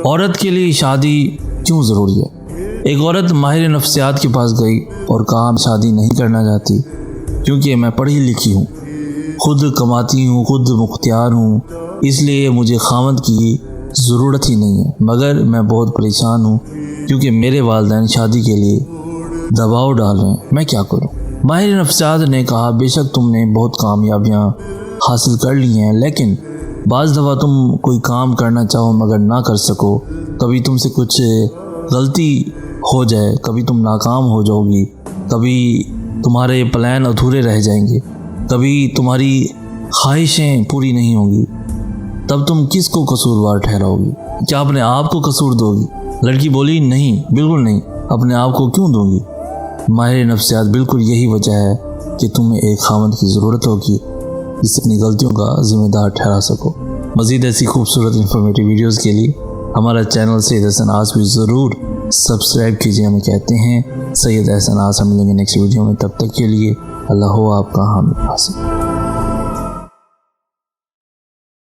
عورت کے لیے شادی کیوں ضروری ہے؟ ایک عورت ماہر نفسیات کے پاس گئی اور کہا میں شادی نہیں کرنا چاہتی کیونکہ میں پڑھی لکھی ہوں، خود کماتی ہوں، خود مختار ہوں، اس لیے مجھے خاوند کی ضرورت ہی نہیں ہے، مگر میں بہت پریشان ہوں کیونکہ میرے والدین شادی کے لیے دباؤ ڈال رہے ہیں، میں کیا کروں؟ ماہر نفسیات نے کہا بے شک تم نے بہت کامیابیاں حاصل کر لی ہیں، لیکن بعض دفعہ تم کوئی کام کرنا چاہو مگر نہ کر سکو، کبھی تم سے کچھ غلطی ہو جائے، کبھی تم ناکام ہو جاؤ گی، کبھی تمہارے پلان ادھورے رہ جائیں گے، کبھی تمہاری خواہشیں پوری نہیں ہوں گی، تب تم کس کو قصوروار ٹھہراؤ گی؟ کیا اپنے آپ کو قصور دو گی؟ لڑکی بولی نہیں، بالکل نہیں، اپنے آپ کو کیوں دوں گی؟ ماہر نفسیات بالکل یہی وجہ ہے کہ تمہیں ایک خاوند کی ضرورت ہوگی جس اپنی غلطیوں کا ذمہ دار ٹھہرا سکو۔ مزید ایسی خوبصورت انفارمیٹیو ویڈیوز کے لیے ہمارا چینل سید احسن آس بھی ضرور سبسکرائب کیجیے۔ ہمیں کہتے ہیں سید احسن آس۔ ہم ملیں گے نیکسٹ ویڈیو میں، تب تک کے لیے اللہ ہو آپ کا حامد حاصل۔